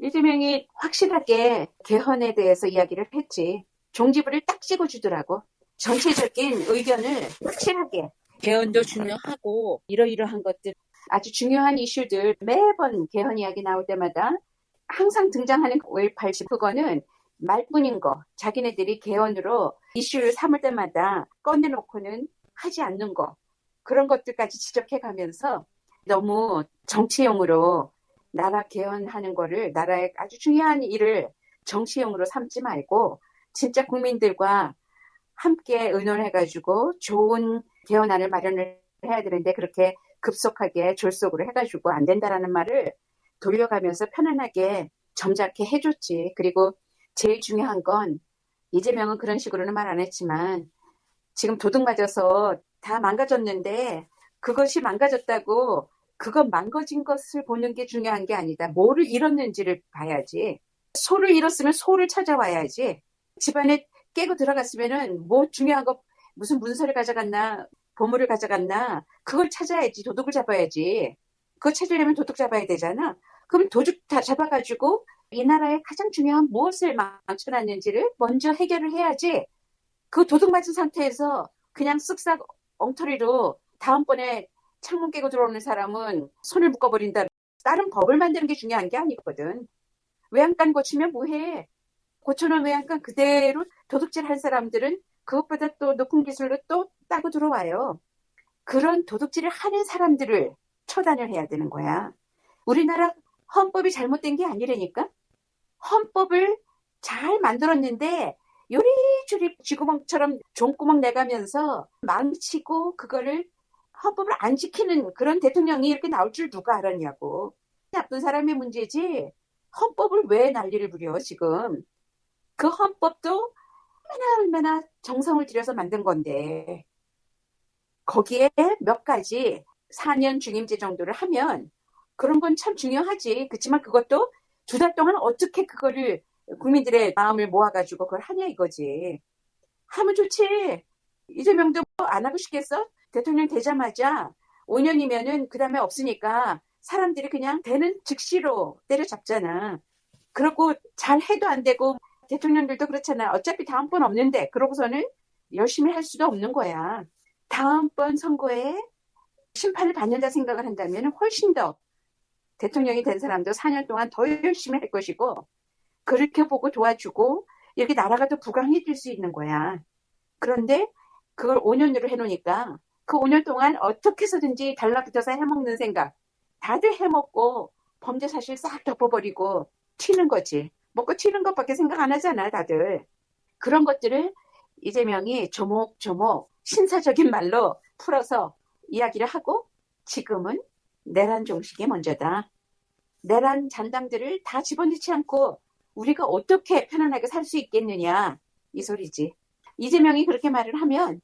이재명이 확실하게 개헌에 대해서 이야기를 했지. 종지부를 딱 찍어주더라고. 전체적인 의견을 확실하게. 개헌도 중요하고 이러이러한 것들 아주 중요한 이슈들 매번 개헌 이야기 나올 때마다 항상 등장하는 5.18 그거는 말뿐인 거. 자기네들이 개헌으로 이슈를 삼을 때마다 꺼내놓고는 하지 않는 거. 그런 것들까지 지적해가면서 너무 정치용으로 나라 개헌하는 거를 나라의 아주 중요한 일을 정치용으로 삼지 말고 진짜 국민들과 함께 의논해가지고 좋은 개헌안을 마련을 해야 되는데 그렇게 급속하게 졸속으로 해가지고 안 된다라는 말을 돌려가면서 편안하게 점잖게 해줬지. 그리고 제일 중요한 건 이재명은 그런 식으로는 말 안 했지만 지금 도둑 맞아서 다 망가졌는데 그것이 망가졌다고 그것 망가진 것을 보는 게 중요한 게 아니다. 뭐를 잃었는지를 봐야지. 소를 잃었으면 소를 찾아와야지. 집안에 깨고 들어갔으면은 뭐 중요한 거 무슨 문서를 가져갔나 보물을 가져갔나 그걸 찾아야지. 도둑을 잡아야지. 그거 찾으려면 도둑 잡아야 되잖아. 그럼 도둑 다 잡아가지고 이 나라의 가장 중요한 무엇을 망쳐놨는지를 먼저 해결을 해야지. 그 도둑 맞은 상태에서 그냥 쓱싹 엉터리로 다음번에 창문 깨고 들어오는 사람은 손을 묶어버린다. 다른 법을 만드는 게 중요한 게 아니거든. 외양간 고치면 뭐해. 고쳐놓은 외양간 그대로 도둑질 한 사람들은 그것보다 또 높은 기술로 또 따고 들어와요. 그런 도둑질을 하는 사람들을 처단을 해야 되는 거야. 우리나라 헌법이 잘못된 게 아니라니까. 헌법을 잘 만들었는데 요리조리 쥐구멍처럼 종구멍 내가면서 망치고 그거를 헌법을 안 지키는 그런 대통령이 이렇게 나올 줄 누가 알았냐고. 나쁜 사람의 문제지 헌법을 왜 난리를 부려 지금. 그 헌법도 얼마나 정성을 들여서 만든 건데 거기에 몇 가지 4년 중임제 정도를 하면 그런 건 참 중요하지. 그렇지만 그것도 2달 동안 어떻게 그거를 국민들의 마음을 모아가지고 그걸 하냐 이거지. 하면 좋지. 이재명도 뭐 안 하고 싶겠어? 대통령 되자마자 5년이면은 그 다음에 없으니까 사람들이 그냥 되는 즉시로 때려잡잖아. 그러고 잘 해도 안 되고 대통령들도 그렇잖아. 어차피 다음번 없는데 그러고서는 열심히 할 수도 없는 거야. 다음번 선거에 심판을 받는다 생각을 한다면 훨씬 더 대통령이 된 사람도 4년 동안 더 열심히 할 것이고 그렇게 보고 도와주고 이렇게 나라가 더 부강해질 수 있는 거야. 그런데 그걸 5년으로 해놓으니까 그 5년 동안 어떻게 해서든지 달라붙어서 해먹는 생각. 다들 해먹고 범죄 사실 싹 덮어버리고 튀는 거지. 먹고 튀는 것밖에 생각 안 하잖아 다들. 그런 것들을 이재명이 조목조목 신사적인 말로 풀어서 이야기를 하고 지금은 내란 종식이 먼저다. 내란 잔당들을 다 집어넣지 않고 우리가 어떻게 편안하게 살 수 있겠느냐 이 소리지. 이재명이 그렇게 말을 하면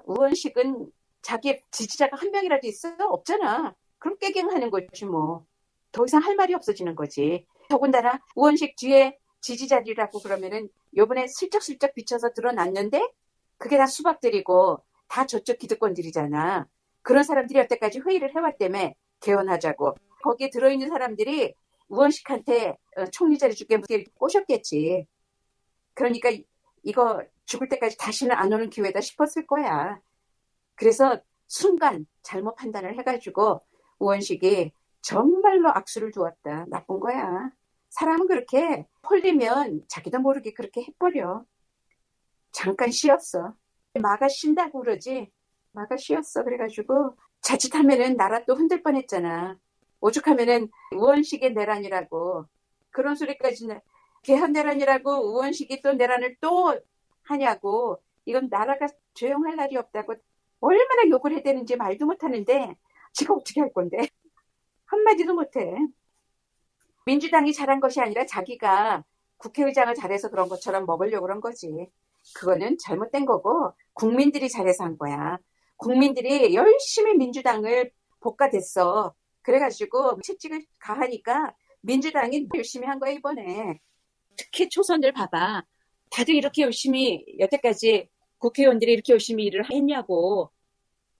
우원식은 자기 지지자가 한 명이라도 있어? 없잖아. 그럼 깨갱하는 거지 뭐. 더 이상 할 말이 없어지는 거지. 더군다나 우원식 뒤에 지지자들이라고 그러면은 요번에 슬쩍슬쩍 비춰서 드러났는데 그게 다 수박들이고 다 저쪽 기득권들이잖아. 그런 사람들이 여태까지 회의를 해왔다며 개헌하자고. 거기에 들어있는 사람들이 우원식한테 총리 자리 줄게 꼬셨겠지. 그러니까 이거 죽을 때까지 다시는 안 오는 기회다 싶었을 거야. 그래서 순간 잘못 판단을 해가지고 우원식이 정말로 악수를 두었다. 나쁜 거야. 사람은 그렇게 홀리면 자기도 모르게 그렇게 해버려. 잠깐 쉬었어. 마가 쉰다고 그러지. 마가 쉬었어. 그래가지고 자칫하면은 나라 또 흔들 뻔했잖아. 오죽하면은 우원식의 내란이라고 그런 소리까지는 개헌 내란이라고 우원식이 또 내란을 또 하냐고. 이건 나라가 조용할 날이 없다고 얼마나 욕을 해야 되는지 말도 못하는데 지금 어떻게 할 건데. 한마디도 못해. 민주당이 잘한 것이 아니라 자기가 국회의장을 잘해서 그런 것처럼 먹으려고 그런 거지. 그거는 잘못된 거고 국민들이 잘해서 한 거야. 국민들이 열심히 민주당을 볶아댔어. 그래가지고 채찍을 가하니까 민주당이 열심히 한 거야 이번에. 특히 초선들 봐봐. 다들 이렇게 열심히 여태까지 국회의원들이 이렇게 열심히 일을 했냐고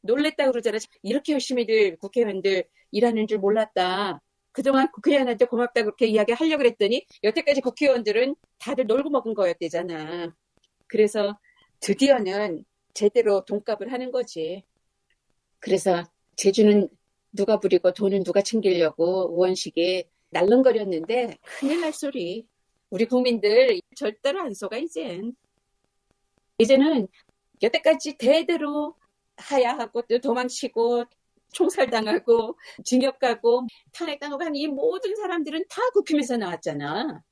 놀랬다 그러잖아. 이렇게 열심히들 국회의원들 일하는 줄 몰랐다. 그동안 국회의원한테 고맙다 그렇게 이야기하려고 그랬더니 여태까지 국회의원들은 다들 놀고 먹은 거였대잖아. 그래서 드디어는 제대로 돈값을 하는 거지. 그래서 제주는 누가 부리고 돈은 누가 챙기려고 우원식이 날름거렸는데 큰일 날 소리. 우리 국민들 절대로 안 속아 이젠. 이제는 여태까지 대대로 하야하고 또 도망치고 총살당하고 징역 가고 탄핵당하고 한 이 모든 사람들은 다 국힘에서 나왔잖아.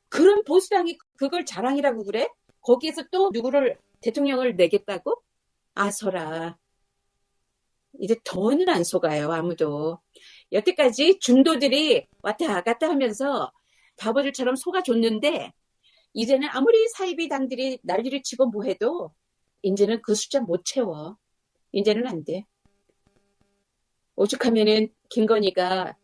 그런 보수당이 그걸 자랑이라고 그래? 거기에서 또 누구를 대통령을 내겠다고? 아서라. 이제 더는 안 속아요, 아무도. 여태까지 중도들이 왔다 갔다 하면서 바보들처럼 속아줬는데 이제는 아무리 사이비 당들이 난리를 치고 뭐해도 이제는 그 숫자 못 채워. 이제는 안 돼. 오죽하면은 김건희가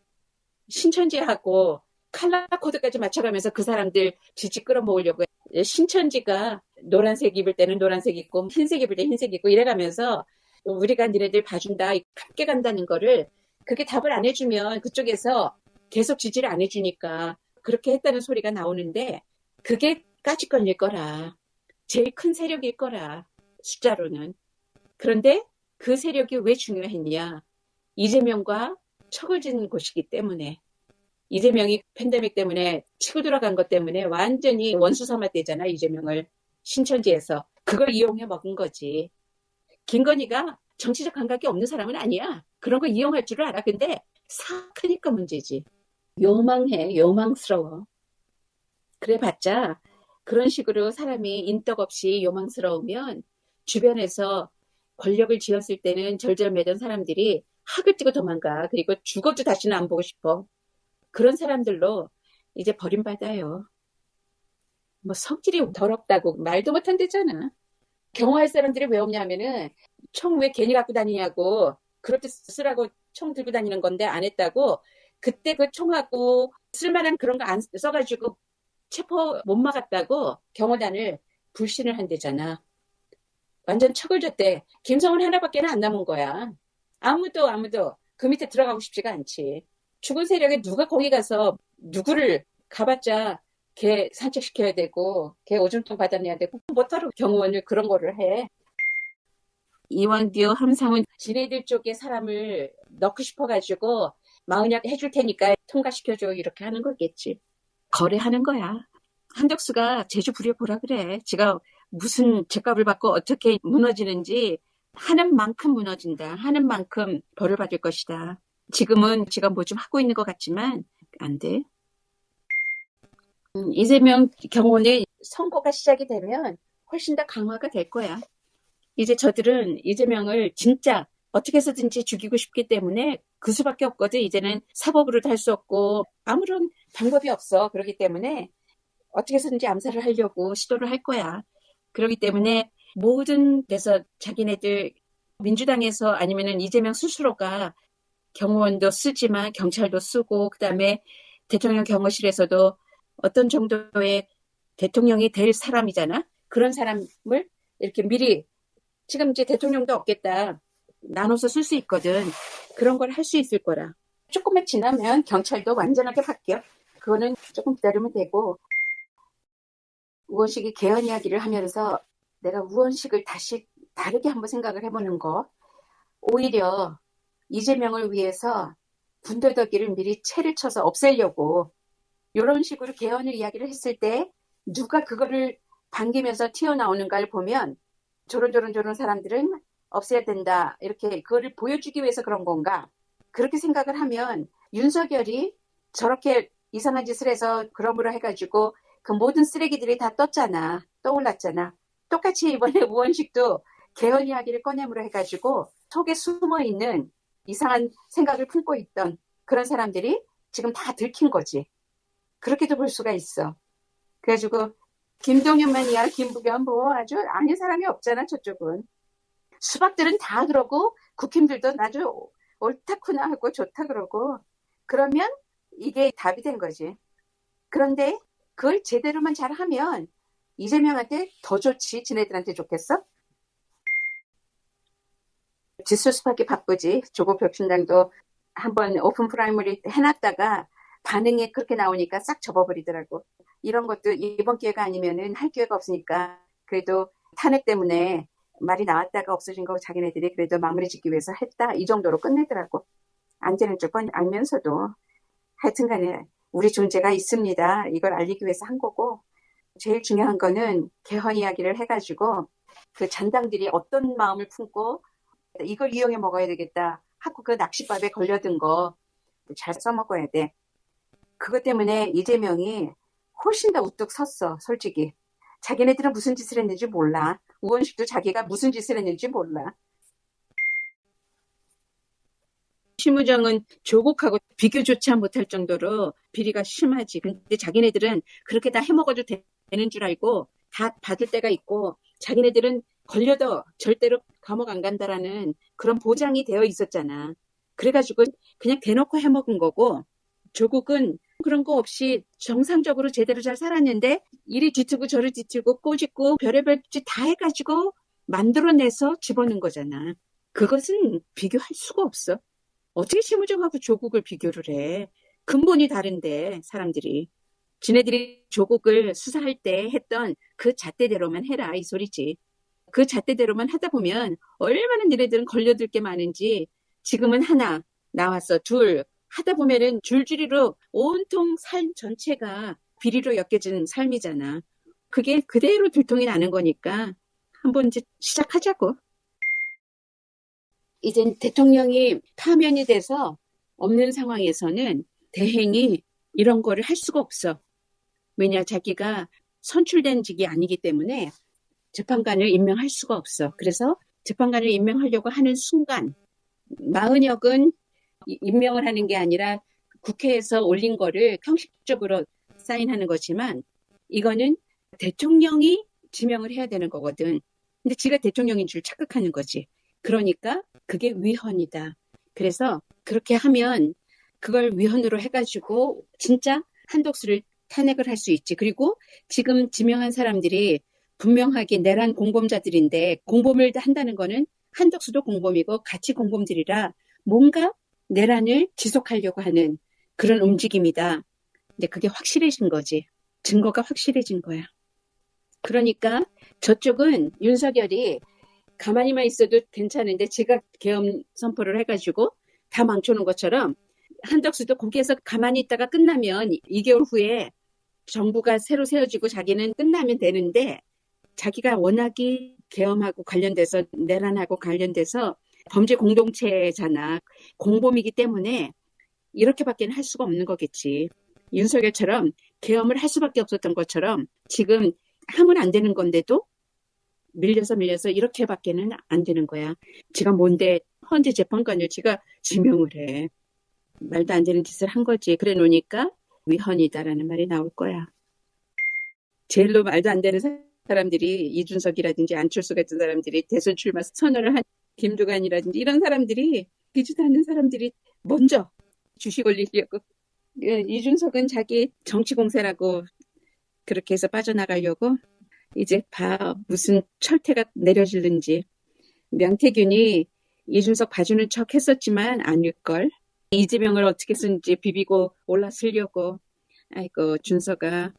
신천지하고 칼라 코드까지 맞춰가면서 그 사람들 지지 끌어모으려고 해. 신천지가 노란색 입을 때는 노란색 입고 흰색 입을 때 흰색 입고 이래가면서 우리가 니네들 봐준다 함께 간다는 거를 그게 답을 안 해주면 그쪽에서 계속 지지를 안 해주니까 그렇게 했다는 소리가 나오는데 그게 까짓 건일 거라. 제일 큰 세력일 거라. 숫자로는. 그런데 그 세력이 왜 중요했냐. 이재명과 척을 짓는 곳이기 때문에. 이재명이 팬데믹 때문에 치고 들어간 것 때문에 완전히 원수 삼았대잖아, 이재명을. 신천지에서. 그걸 이용해 먹은 거지. 김건희가 정치적 감각이 없는 사람은 아니야. 그런 거 이용할 줄을 알아. 근데 사크니까 문제지. 요망해, 요망스러워. 그래봤자 그런 식으로 사람이 인덕 없이 요망스러우면 주변에서 권력을 쥐었을 때는 절절매던 사람들이 학을 띠고 도망가. 그리고 죽어도 다시는 안 보고 싶어. 그런 사람들로 이제 버림받아요. 뭐 성질이 더럽다고 말도 못한대잖아. 경호할 사람들이 왜 없냐면은 총 왜 괜히 갖고 다니냐고 그럴 때 쓰라고 총 들고 다니는 건데 안 했다고 그때 그 총하고 쓸만한 그런 거 안 써가지고 체포 못 막았다고 경호단을 불신을 한대잖아. 완전 척을 줬대. 김성훈 하나밖에 안 남은 거야. 아무도 그 밑에 들어가고 싶지가 않지. 죽은 세력에 누가 거기 가서 누구를 가봤자 걔 산책시켜야 되고 걔 오줌통 받아내야 되고 뭐하러 경호원을 그런 거를 해. 이완규 함상은 지네들 쪽에 사람을 넣고 싶어가지고 마흔약 해줄 테니까 통과시켜줘 이렇게 하는 거겠지. 거래하는 거야. 한덕수가 제주 부려보라 그래. 지가 무슨 죗값을 받고 어떻게 무너지는지 하는 만큼 무너진다. 하는 만큼 벌을 받을 것이다. 지금은 지가 뭐 좀 하고 있는 것 같지만 안 돼. 이재명 경호원의 선거가 시작이 되면 훨씬 더 강화가 될 거야. 이제 저들은 이재명을 진짜 어떻게 해서든지 죽이고 싶기 때문에 그 수밖에 없거든. 이제는 사법으로도 할 수 없고 아무런 방법이 없어. 그렇기 때문에 어떻게 해서든지 암살을 하려고 시도를 할 거야. 그렇기 때문에 모든 데서 자기네들 민주당에서 아니면은 이재명 스스로가 경호원도 쓰지만 경찰도 쓰고 그다음에 대통령 경호실에서도 어떤 정도의 대통령이 될 사람이잖아. 그런 사람을 이렇게 미리 지금 이제 대통령도 없겠다. 나눠서 쓸 수 있거든. 그런 걸 할 수 있을 거라. 조금만 지나면 경찰도 완전하게 바뀌어. 그거는 조금 기다리면 되고. 우원식이 개헌 이야기를 하면서 내가 우원식을 다시 다르게 한번 생각을 해보는 거. 오히려 이재명을 위해서 군더더기를 미리 채를 쳐서 없애려고 이런 식으로 개헌을 이야기를 했을 때 누가 그거를 반기면서 튀어나오는가를 보면 저런 사람들은 없애야 된다. 이렇게 그거를 보여주기 위해서 그런 건가? 그렇게 생각을 하면 윤석열이 저렇게 이상한 짓을 해서 그러므로 해가지고 그 모든 쓰레기들이 다 떠올랐잖아. 똑같이 이번에 우원식도 개헌 이야기를 꺼내므로 해가지고 속에 숨어있는 이상한 생각을 품고 있던 그런 사람들이 지금 다 들킨 거지. 그렇게도 볼 수가 있어. 그래가지고 김동연만이야 김부겸 뭐 아주 아닌 사람이 없잖아 저쪽은. 수박들은 다 그러고 국힘들도 아주 옳다구나 하고 좋다 그러고 그러면 이게 답이 된 거지. 그런데 그걸 제대로만 잘하면 이재명한테 더 좋지. 지네들한테 좋겠어? 뒷수습하기 바쁘지. 조국 혁신당도 한번 오픈 프라이머리 해놨다가 반응이 그렇게 나오니까 싹 접어버리더라고. 이런 것도 이번 기회가 아니면은 할 기회가 없으니까 그래도 탄핵 때문에 말이 나왔다가 없어진 거 자기네들이 그래도 마무리 짓기 위해서 했다. 이 정도로 끝내더라고. 안 되는 조건 알면서도 하여튼 간에 우리 존재가 있습니다. 이걸 알리기 위해서 한 거고 제일 중요한 거는 개헌 이야기를 해가지고 그 잔당들이 어떤 마음을 품고 이걸 이용해 먹어야 되겠다 하고 그 낚싯밥에 걸려든 거 잘 써먹어야 돼. 그것 때문에 이재명이 훨씬 더 우뚝 섰어, 솔직히. 자기네들은 무슨 짓을 했는지 몰라. 우원식도 자기가 무슨 짓을 했는지 몰라. 심우정은 조국하고 비교조차 못할 정도로 비리가 심하지. 근데 자기네들은 그렇게 다 해먹어도 되는 줄 알고 다 받을 때가 있고 자기네들은 걸려도 절대로 감옥 안 간다라는 그런 보장이 되어 있었잖아. 그래가지고 그냥 대놓고 해먹은 거고 조국은 그런 거 없이 정상적으로 제대로 잘 살았는데 이리 뒤트고 저리 뒤트고 꼬집고 별의별 짓 다 해가지고 만들어내서 집어넣은 거잖아. 그것은 비교할 수가 없어. 어떻게 심우정하고 조국을 비교를 해? 근본이 다른데 사람들이. 지네들이 조국을 수사할 때 했던 그 잣대대로만 해라 이 소리지. 그 잣대대로만 하다 보면 얼마나 니네들은 걸려들 게 많은지 지금은 하나 나왔어. 둘. 하다 보면은 줄줄이로 온통 삶 전체가 비리로 엮여진 삶이잖아. 그게 그대로 들통이 나는 거니까 한번 이제 시작하자고. 이젠 대통령이 파면이 돼서 없는 상황에서는 대행이 이런 거를 할 수가 없어. 왜냐, 자기가 선출된 직이 아니기 때문에 재판관을 임명할 수가 없어. 그래서 재판관을 임명하려고 하는 순간 마은혁은 임명을 하는 게 아니라 국회에서 올린 거를 형식적으로 사인하는 거지만 이거는 대통령이 지명을 해야 되는 거거든. 근데 지가 대통령인 줄 착각하는 거지. 그러니까 그게 위헌이다. 그래서 그렇게 하면 그걸 위헌으로 해가지고 진짜 한덕수를 탄핵을 할 수 있지. 그리고 지금 지명한 사람들이 분명하게 내란 공범자들인데 공범을 한다는 거는 한덕수도 공범이고 같이 공범들이라 뭔가 내란을 지속하려고 하는 그런 움직임이다. 근데 그게 확실해진 거지. 증거가 확실해진 거야. 그러니까 저쪽은 윤석열이 가만히만 있어도 괜찮은데 지가 계엄 선포를 해가지고 다 망쳐놓은 것처럼 한덕수도 거기에서 가만히 있다가 끝나면 2개월 후에 정부가 새로 세워지고 자기는 끝나면 되는데 자기가 워낙이 계엄하고 관련돼서 내란하고 관련돼서 범죄 공동체잖아. 공범이기 때문에 이렇게밖에 할 수가 없는 거겠지. 윤석열처럼 계엄을 할 수밖에 없었던 것처럼 지금 하면 안 되는 건데도 밀려서 이렇게밖에는 안 되는 거야. 지가 뭔데 헌재 재판관을 지가 지명을 해. 말도 안 되는 짓을 한 거지. 그래 놓으니까 위헌이다라는 말이 나올 거야. 제일로 말도 안 되는 사람들이 이준석이라든지 안철수 같은 사람들이 대선 출마 선언을 한 김두관이라든지 이런 사람들이 비지도 않는 사람들이 먼저 주식 올리려고 이준석은 자기 정치 공세라고 그렇게 해서 빠져나가려고 이제 봐 무슨 철퇴가 내려지는지. 명태균이 이준석 봐주는 척 했었지만 아닐걸. 이재명을 어떻게 쓴지 비비고 올라서려고. 아이고 준석아